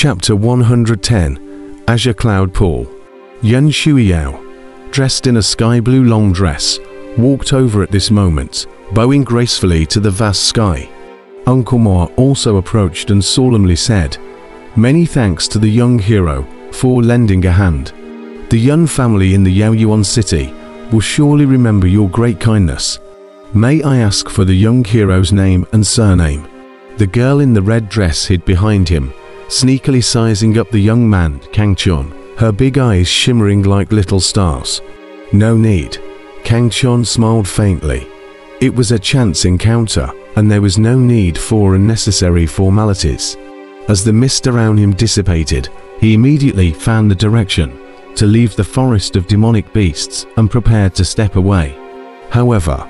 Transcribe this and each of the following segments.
Chapter 110. Azure Cloud Pool. Yun Shuiyao, dressed in a sky blue long dress, walked over at this moment, bowing gracefully to the vast sky. Uncle Ma also approached and solemnly said, "Many thanks to the young hero for lending a hand. The Yun family in the Yaoyuan city will surely remember your great kindness. May I ask for the young hero's name and surname?" The girl in the red dress hid behind him, sneakily sizing up the young man, Kang Chun, her big eyes shimmering like little stars. "No need." Kang Chun smiled faintly. It was a chance encounter, and there was no need for unnecessary formalities. As the mist around him dissipated, he immediately found the direction to leave the forest of demonic beasts and prepared to step away. However,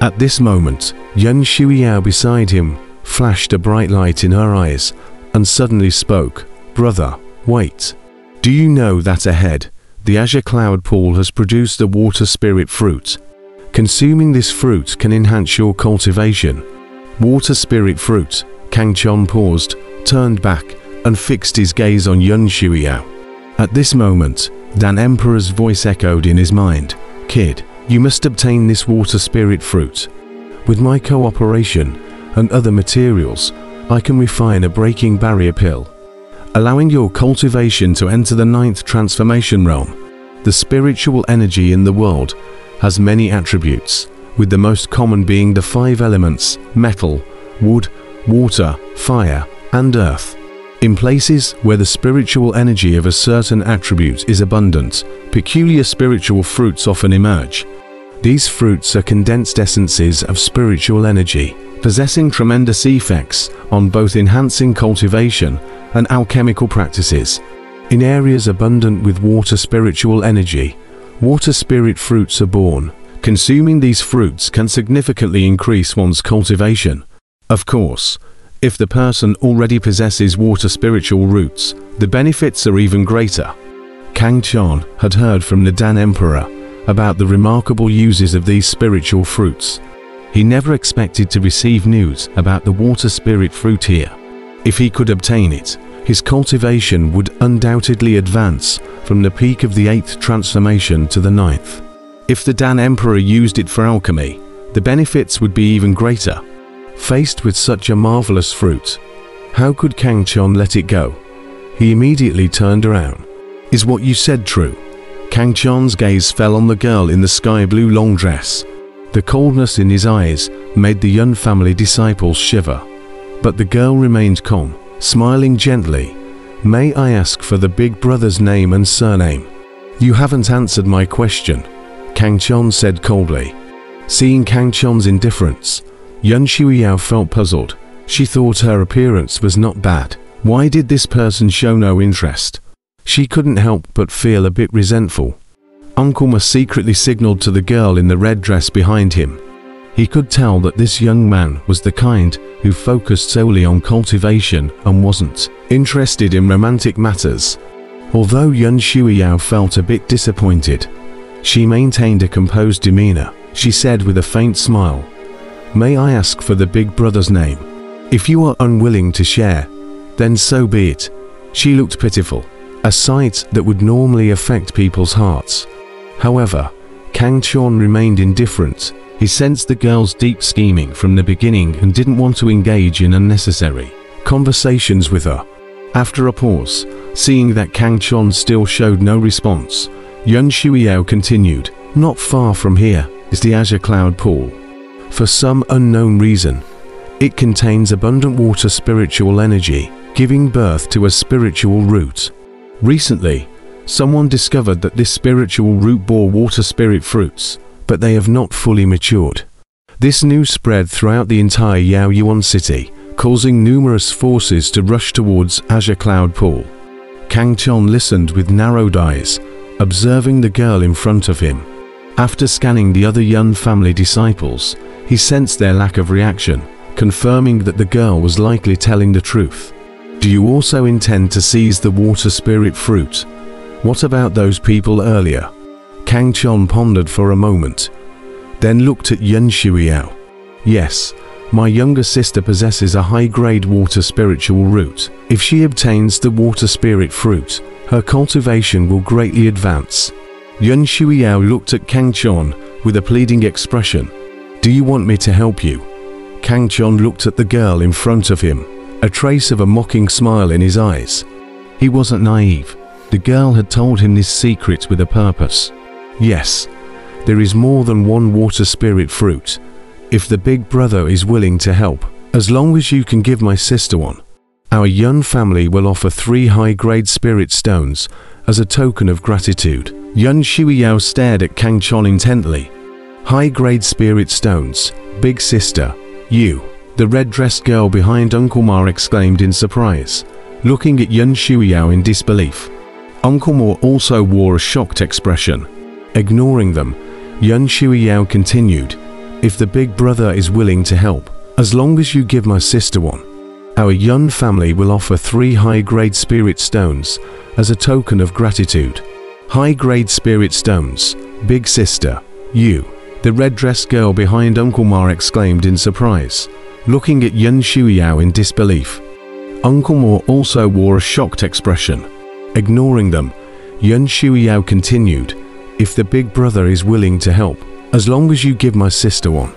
at this moment, Yun Shuiyao beside him flashed a bright light in her eyes and suddenly spoke, "Brother, wait. Do you know that ahead, the Azure Cloud Pool has produced a water spirit fruit? Consuming this fruit can enhance your cultivation." Water spirit fruit. Kang Chun paused, turned back, and fixed his gaze on Yun Shuiyao. At this moment, Dan Emperor's voice echoed in his mind, "Kid, you must obtain this water spirit fruit. With my cooperation and other materials, I can refine a breaking barrier pill, allowing your cultivation to enter the 9th transformation realm. The spiritual energy in the world has many attributes, with the most common being the 5 elements: metal, wood, water, fire, and earth. In places where the spiritual energy of a certain attribute is abundant, peculiar spiritual fruits often emerge. These fruits are condensed essences of spiritual energy, possessing tremendous effects on both enhancing cultivation and alchemical practices. In areas abundant with water spiritual energy, water spirit fruits are born. Consuming these fruits can significantly increase one's cultivation. Of course, if the person already possesses water spiritual roots, the benefits are even greater." Kang Chun had heard from the Dan Emperor about the remarkable uses of these spiritual fruits. He never expected to receive news about the water spirit fruit here. If he could obtain it, his cultivation would undoubtedly advance from the peak of the 8th transformation to the 9th. If the Dan Emperor used it for alchemy, the benefits would be even greater. Faced with such a marvelous fruit, how could Kang Chun let it go? He immediately turned around. "Is what you said true?" Kang Chun's gaze fell on the girl in the sky blue long dress. The coldness in his eyes made the Yun family disciples shiver. But the girl remained calm, smiling gently. "May I ask for the big brother's name and surname?" "You haven't answered my question," Kang Chun said coldly. Seeing Kang Chun's indifference, Yun Shuiyao felt puzzled. She thought her appearance was not bad. Why did this person show no interest? She couldn't help but feel a bit resentful. Uncle Ma secretly signaled to the girl in the red dress behind him. He could tell that this young man was the kind who focused solely on cultivation and wasn't interested in romantic matters. Although Yun Shuiyao felt a bit disappointed, she maintained a composed demeanor. She said with a faint smile, "May I ask for the big brother's name? If you are unwilling to share, then so be it." She looked pitiful, a sight that would normally affect people's hearts. However, Kang Chun remained indifferent. He sensed the girl's deep scheming from the beginning and didn't want to engage in unnecessary conversations with her. After a pause, seeing that Kang Chun still showed no response, Yun Shuiyao continued, "Not far from here is the Azure Cloud Pool. For some unknown reason, it contains abundant water spiritual energy, giving birth to a spiritual root. Recently, someone discovered that this spiritual root bore water spirit fruits, but they have not fully matured. This news spread throughout the entire Yaoyuan city, causing numerous forces to rush towards Azure Cloud Pool." Kang Chun listened with narrowed eyes, observing the girl in front of him. After scanning the other Yun family disciples, he sensed their lack of reaction, confirming that the girl was likely telling the truth. "Do you also intend to seize the water spirit fruit? What about those people earlier?" Kang Chun pondered for a moment, then looked at Yun Shuiyao. "Yes, My younger sister possesses a high-grade water spiritual root. If she obtains the water spirit fruit, her cultivation will greatly advance. Yun Shuiyao looked at Kang Chon with a pleading expression. Do you want me to help you? Kang Chon looked at the girl in front of him, a trace of a mocking smile in his eyes. He wasn't naive. The girl had told him this secret with a purpose. Yes, there is more than one water spirit fruit. If the big brother is willing to help, as long as you can give my sister one, our Yun family will offer 3 high-grade spirit stones as a token of gratitude. Yun Shuiyao stared at Kang Chon intently. High-grade spirit stones, big sister, you. The red-dressed girl behind Uncle Ma exclaimed in surprise, looking at Yun Shuiyao in disbelief. Uncle Ma also wore a shocked expression. Ignoring them, Yun Shuiyao continued, if the big brother is willing to help, as long as you give my sister one, our Yun family will offer 3 high-grade spirit stones as a token of gratitude. High-grade spirit stones, big sister, you. The red-dressed girl behind Uncle Ma exclaimed in surprise, looking at Yun Shuiyao in disbelief. Uncle Ma also wore a shocked expression. Ignoring them, Yun Shuiyao continued, if the big brother is willing to help, as long as you give my sister one,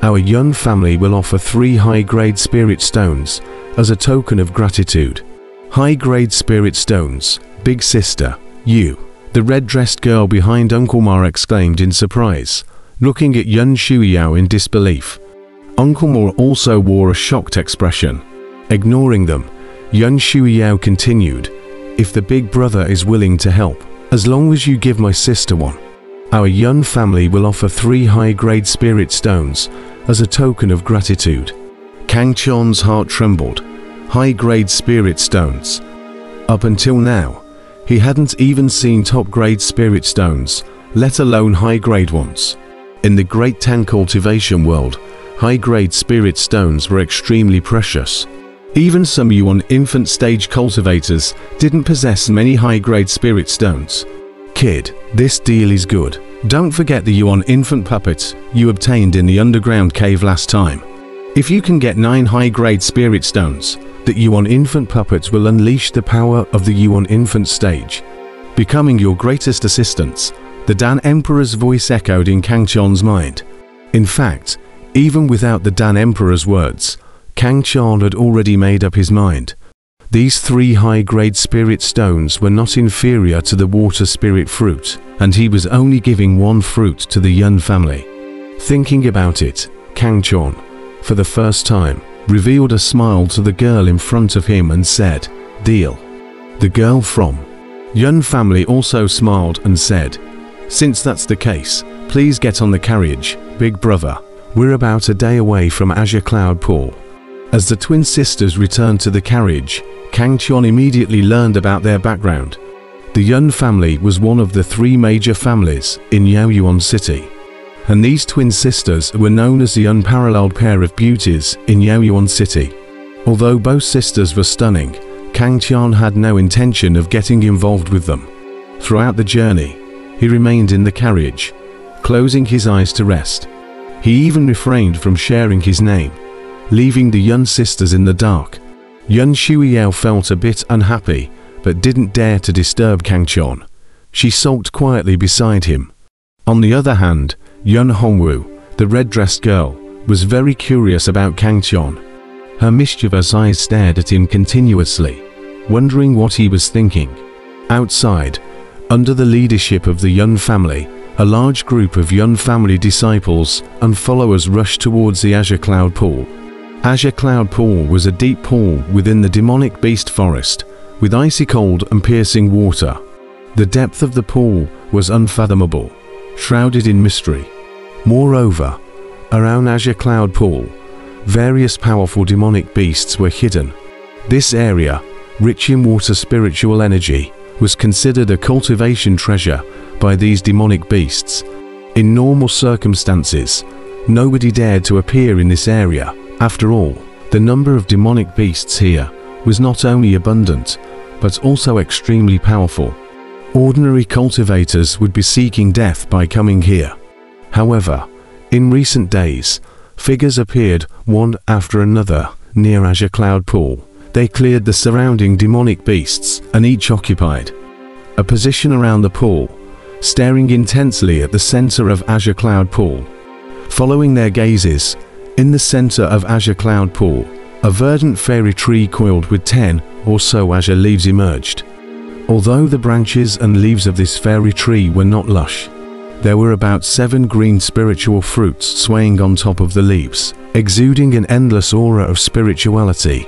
our Yun family will offer 3 high-grade spirit stones as a token of gratitude. High-grade spirit stones, big sister, you. The red-dressed girl behind Uncle Ma exclaimed in surprise, looking at Yun Shuiyao in disbelief. Uncle Ma also wore a shocked expression. Ignoring them, Yun Shuiyao continued, if the big brother is willing to help, as long as you give my sister one, our Yun family will offer 3 high-grade spirit stones as a token of gratitude. Kang Chon's heart trembled. High-grade spirit stones. Up until now, he hadn't even seen top-grade spirit stones, let alone high-grade ones. In the Great Tang cultivation world, high-grade spirit stones were extremely precious. Even some Yuan infant stage cultivators didn't possess many high-grade spirit stones. Kid, this deal is good. Don't forget the Yuan infant puppets you obtained in the underground cave last time. If you can get 9 high-grade spirit stones, the Yuan infant puppets will unleash the power of the Yuan infant stage, becoming your greatest assistants. The Dan Emperor's voice echoed in Kang Chon's mind. In fact, even without the Dan Emperor's words, Kang Chon had already made up his mind. These 3 high-grade spirit stones were not inferior to the water spirit fruit, and he was only giving 1 fruit to the Yun family. Thinking about it, Kang Chon, for the first time, revealed a smile to the girl in front of him and said, deal. The girl from Yun family also smiled and said, since that's the case, please get on the carriage, big brother. We're about a day away from Azure Cloud Pool. As the twin sisters returned to the carriage, Kang Chon immediately learned about their background. The Yun family was one of the 3 major families in Yaoyuan City, and these twin sisters were known as the unparalleled pair of beauties in Yaoyuan City. Although both sisters were stunning, Kang Chon had no intention of getting involved with them. Throughout the journey, he remained in the carriage, closing his eyes to rest. He even refrained from sharing his name, leaving the Yun sisters in the dark. Yun Shuiyao felt a bit unhappy, but didn't dare to disturb Kang Chon. She sulked quietly beside him. On the other hand, Yun Hongwu, the red-dressed girl, was very curious about Kang Chon. Her mischievous eyes stared at him continuously, wondering what he was thinking. Outside, under the leadership of the Yun family, a large group of Yun family disciples and followers rushed towards the Azure Cloud Pool. Azure Cloud Pool was a deep pool within the demonic beast forest, with icy cold and piercing water. The depth of the pool was unfathomable, shrouded in mystery. Moreover, around Azure Cloud Pool, various powerful demonic beasts were hidden. This area, rich in water spiritual energy, was considered a cultivation treasure by these demonic beasts. In normal circumstances, nobody dared to appear in this area. After all, the number of demonic beasts here was not only abundant, but also extremely powerful. Ordinary cultivators would be seeking death by coming here. However, in recent days, figures appeared, one after another, near Azure Cloud Pool. They cleared the surrounding demonic beasts, and each occupied a position around the pool, staring intensely at the center of Azure Cloud Pool. Following their gazes, in the center of Azure Cloud Pool, a verdant fairy tree coiled with 10 or so azure leaves emerged. Although the branches and leaves of this fairy tree were not lush, there were about 7 green spiritual fruits swaying on top of the leaves, exuding an endless aura of spirituality.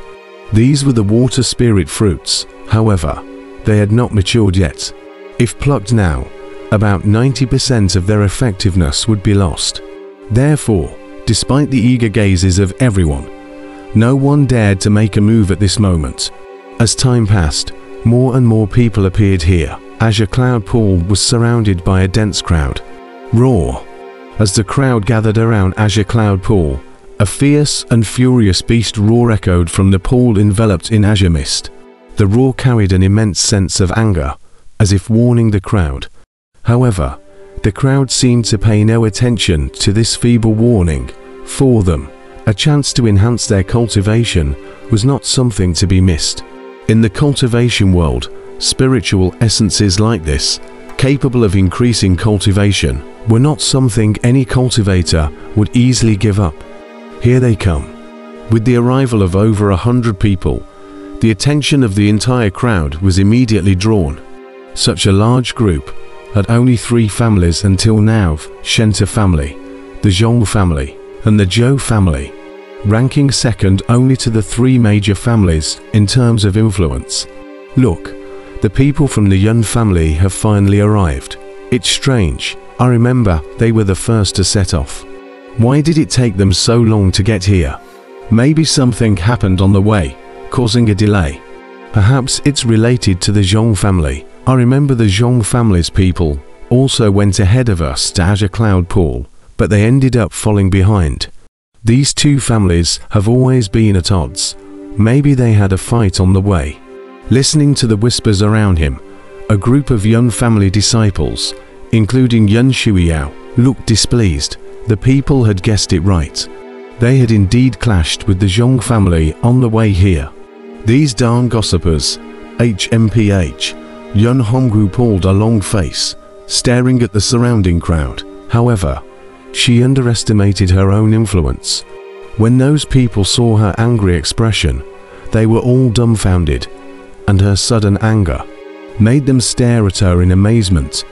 These were the water spirit fruits. However, they had not matured yet. If plucked now, about 90% of their effectiveness would be lost. Therefore, despite the eager gazes of everyone, no one dared to make a move at this moment. As time passed, more and more people appeared here. Azure Cloud Pool was surrounded by a dense crowd. Roar! As the crowd gathered around Azure Cloud Pool, a fierce and furious beast roar echoed from the pool enveloped in azure mist. The roar carried an immense sense of anger, as if warning the crowd. However, the crowd seemed to pay no attention to this feeble warning. For them, a chance to enhance their cultivation was not something to be missed. In the cultivation world, spiritual essences like this, capable of increasing cultivation, were not something any cultivator would easily give up. Here they come. With the arrival of over 100 people, the attention of the entire crowd was immediately drawn. Such a large group had only 3 families until now: Shenta family, the Zhong family, and the Zhou family, ranking second only to the 3 major families in terms of influence. Look, the people from the Yun family have finally arrived. It's strange, I remember they were the first to set off. Why did it take them so long to get here? Maybe something happened on the way, causing a delay. Perhaps it's related to the Zhong family. I remember the Zhong family's people also went ahead of us to Azure Cloud Pool, but they ended up falling behind. These 2 families have always been at odds. Maybe they had a fight on the way. Listening to the whispers around him, a group of Yun family disciples, including Yun Shuiyao, looked displeased. The people had guessed it right. They had indeed clashed with the Zhong family on the way here. These darn gossipers, HMPH, Yun Hongwu pulled a long face, staring at the surrounding crowd. However, she underestimated her own influence. When those people saw her angry expression, they were all dumbfounded, and her sudden anger made them stare at her in amazement,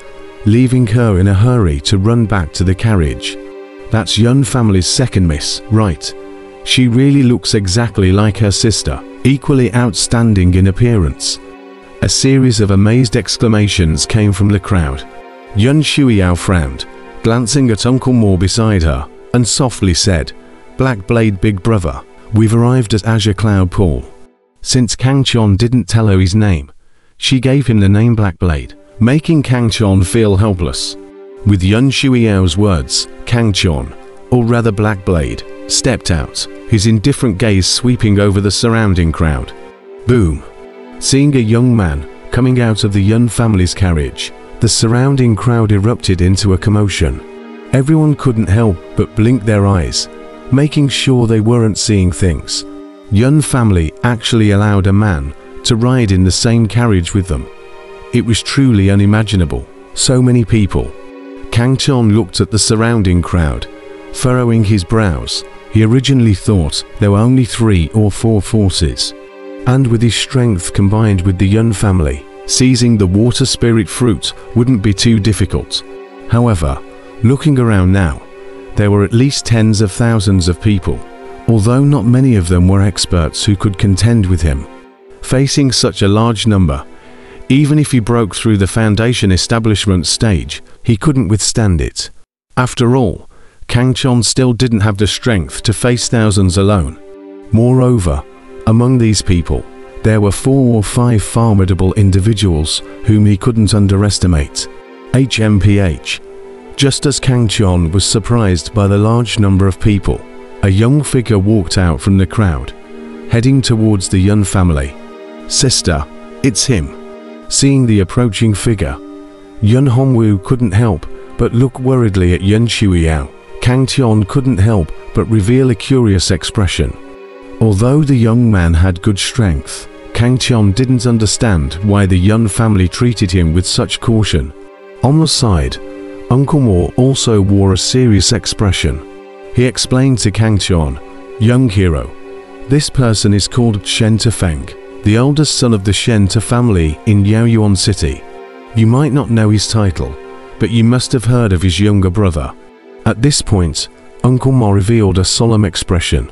leaving her in a hurry to run back to the carriage. That's Yun family's second miss, right? She really looks exactly like her sister, equally outstanding in appearance. A series of amazed exclamations came from the crowd. Yun Shuiyao frowned, glancing at Uncle Mo beside her, and softly said, "Black Blade Big Brother, we've arrived at Azure Cloud Pool." Since Kang Chon didn't tell her his name, she gave him the name Black Blade, making Kang Chon feel helpless. With Yun Shuiyao's words, Kang Chon, or rather Black Blade, stepped out, his indifferent gaze sweeping over the surrounding crowd. Boom! Seeing a young man coming out of the Yun family's carriage, the surrounding crowd erupted into a commotion. Everyone couldn't help but blink their eyes, making sure they weren't seeing things. Yun family actually allowed a man to ride in the same carriage with them. It was truly unimaginable. So many people. Kang Chon looked at the surrounding crowd, furrowing his brows. He originally thought there were only 3 or 4 forces, and with his strength combined with the Yun family, seizing the water spirit fruit wouldn't be too difficult. However, looking around now, there were at least tens of thousands of people, although not many of them were experts who could contend with him. Facing such a large number, even if he broke through the foundation establishment stage, he couldn't withstand it. After all, Kang Chon still didn't have the strength to face thousands alone. Moreover, among these people, there were 4 or 5 formidable individuals whom he couldn't underestimate. HMPH. Just as Kang Chon was surprised by the large number of people, a young figure walked out from the crowd, heading towards the Yun family. "Sister, it's him." Seeing the approaching figure, Yun Hongwu couldn't help but look worriedly at Yun Shuiyao. Kang Chon couldn't help but reveal a curious expression. Although the young man had good strength, Kang Tian didn't understand why the Yun family treated him with such caution. On the side, Uncle Mo also wore a serious expression. He explained to Kang Tian, "Young hero, this person is called Shen Tefeng, the eldest son of the Shen Te family in Yaoyuan City. You might not know his title, but you must have heard of his younger brother." At this point, Uncle Mo revealed a solemn expression.